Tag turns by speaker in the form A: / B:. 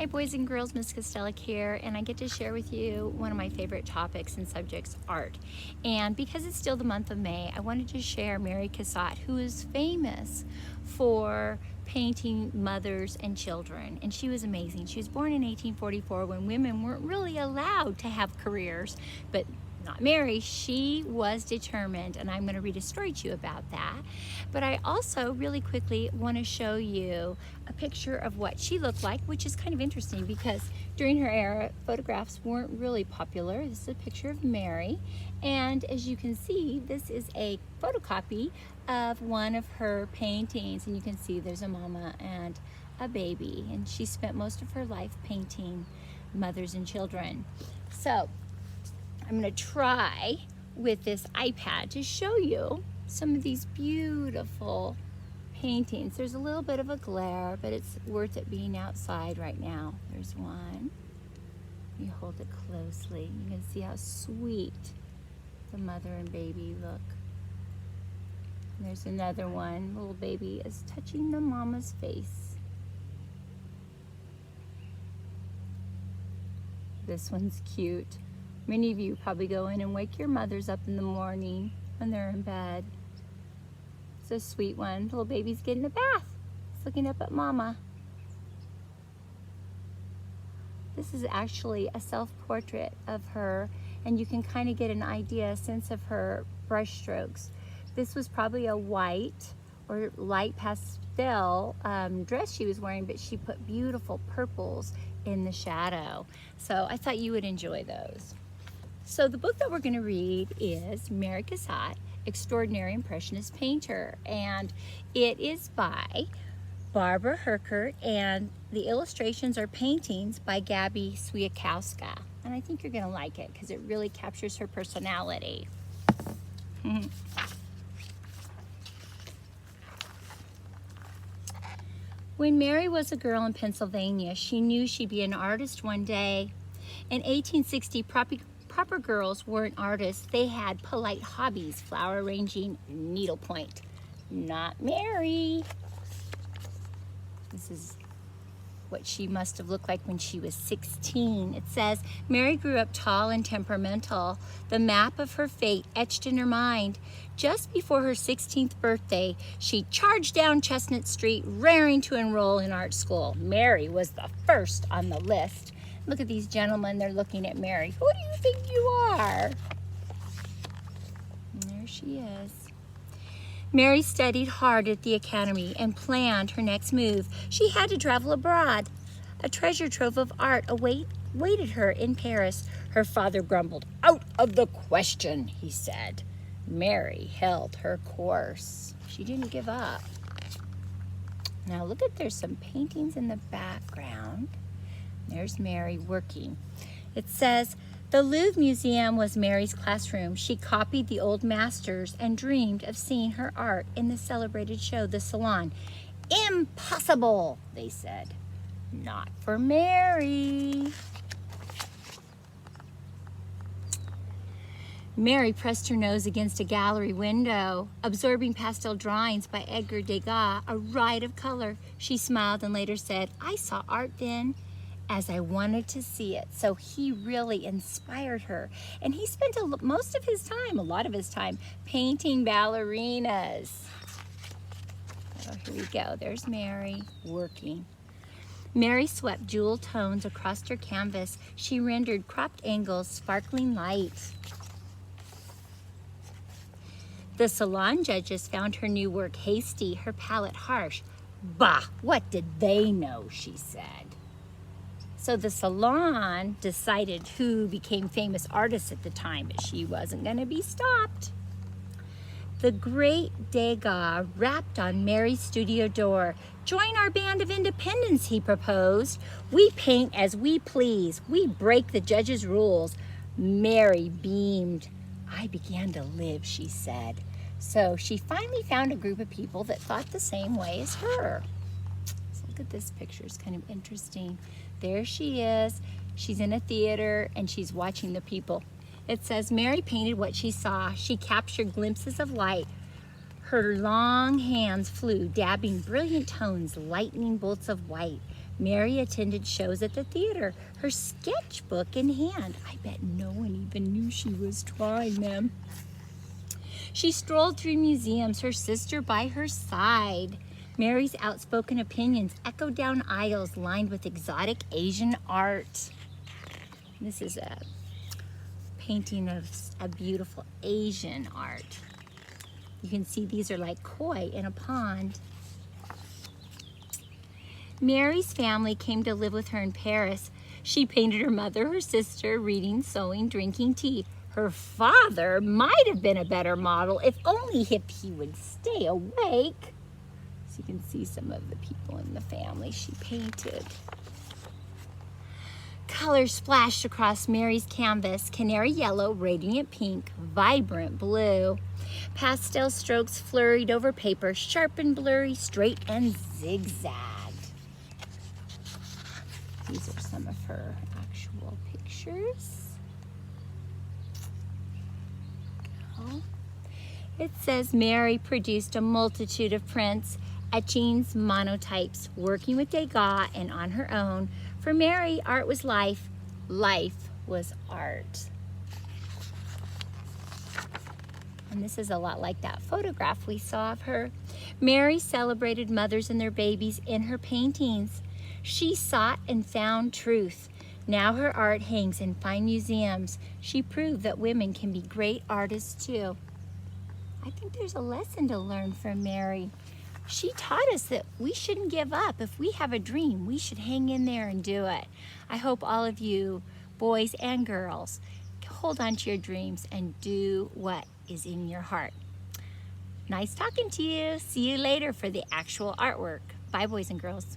A: Hey boys and girls, Miss Kostelec here, and I get to share with you one of my favorite topics and subjects, art. And because it's still the month of May, I wanted to share Mary Cassatt, who is famous for painting mothers and children. And she was amazing. She was born in 1844 when women weren't really allowed to have careers, but not Mary. She was determined, and I'm going to read a story to you about that. But I also really quickly want to show you a picture of what she looked like, which is kind of interesting because during her era, photographs weren't really popular. This is a picture of Mary, and as you can see, this is a photocopy of one of her paintings, and you can see there's a mama and a baby, and she spent most of her life painting mothers and children. So I'm going to try with this iPad to show you some of these beautiful paintings. There's a little bit of a glare, but it's worth it being outside right now. There's one. You hold it closely. You can see how sweet the mother and baby look. And there's another one. Little baby is touching the mama's face. This one's cute. Many of you probably go in and wake your mothers up in the morning when they're in bed. It's a sweet one. Little baby's getting a bath. It's looking up at mama. This is actually a self-portrait of her, and you can kind of get an idea, a sense of her brush strokes. This was probably a white or light pastel dress she was wearing, but she put beautiful purples in the shadow. So I thought you would enjoy those. So the book that we're going to read is Mary Cassatt, Extraordinary Impressionist Painter, and it is by Barbara Herkert, and the illustrations are paintings by Gabby Swiakowska. And I think you're going to like it because it really captures her personality. When Mary was a girl in Pennsylvania, she knew she'd be an artist one day. In 1860, proper girls weren't artists. They had polite hobbies, flower arranging, needlepoint. Not Mary. This is what she must have looked like when she was 16. It says, Mary grew up tall and temperamental, the map of her fate etched in her mind. Just before her 16th birthday, she charged down Chestnut Street, raring to enroll in art school. Mary was the first on the list. Look at these gentlemen, they're looking at Mary. Who do you think you are? And there she is. Mary studied hard at the academy and planned her next move. She had to travel abroad. A treasure trove of art awaited her in Paris. Her father grumbled. Out of the question, he said. Mary held her course. She didn't give up. Now look at, there's some paintings in the background. There's Mary working. It says, the Louvre Museum was Mary's classroom. She copied the old masters and dreamed of seeing her art in the celebrated show, the Salon. Impossible, they said. Not for Mary. Mary pressed her nose against a gallery window, absorbing pastel drawings by Edgar Degas, a riot of color. She smiled and later said, I saw art then as I wanted to see it. So he really inspired her. And he spent a lot of his time, painting ballerinas. Oh, here we go. There's Mary working. Mary swept jewel tones across her canvas. She rendered cropped angles, sparkling light. The salon judges found her new work hasty, her palette harsh. Bah, what did they know, she said. So the Salon decided who became famous artists at the time, but she wasn't going to be stopped. The great Degas rapped on Mary's studio door. Join our band of independents, he proposed. We paint as we please. We break the judges' rules. Mary beamed. I began to live, she said. So she finally found a group of people that thought the same way as her. So look at this picture, it's kind of interesting. There she is. She's in a theater and she's watching the people. It says, Mary painted what she saw. She captured glimpses of light. Her long hands flew, dabbing brilliant tones, lightning bolts of white. Mary attended shows at the theater, her sketchbook in hand. I bet no one even knew she was drawing them. She strolled through museums, her sister by her side. Mary's outspoken opinions echoed down aisles lined with exotic Asian art. This is a painting of a beautiful Asian art. You can see these are like koi in a pond. Mary's family came to live with her in Paris. She painted her mother, her sister, reading, sewing, drinking tea. Her father might have been a better model if only if he would stay awake. So you can see some of the people in the family she painted. Colors splashed across Mary's canvas: canary yellow, radiant pink, vibrant blue. Pastel strokes flurried over paper, sharp and blurry, straight and zigzagged. These are some of her actual pictures. It says Mary produced a multitude of prints, etchings, monotypes, working with Degas and on her own. For Mary, art was life. Life was art. And this is a lot like that photograph we saw of her. Mary celebrated mothers and their babies in her paintings. She sought and found truth. Now her art hangs in fine museums. She proved that women can be great artists too. I think there's a lesson to learn from Mary. She taught us that we shouldn't give up. If we have a dream, we should hang in there and do it. I hope all of you, boys and girls, hold on to your dreams and do what is in your heart. Nice talking to you. See you later for the actual artwork. Bye, boys and girls.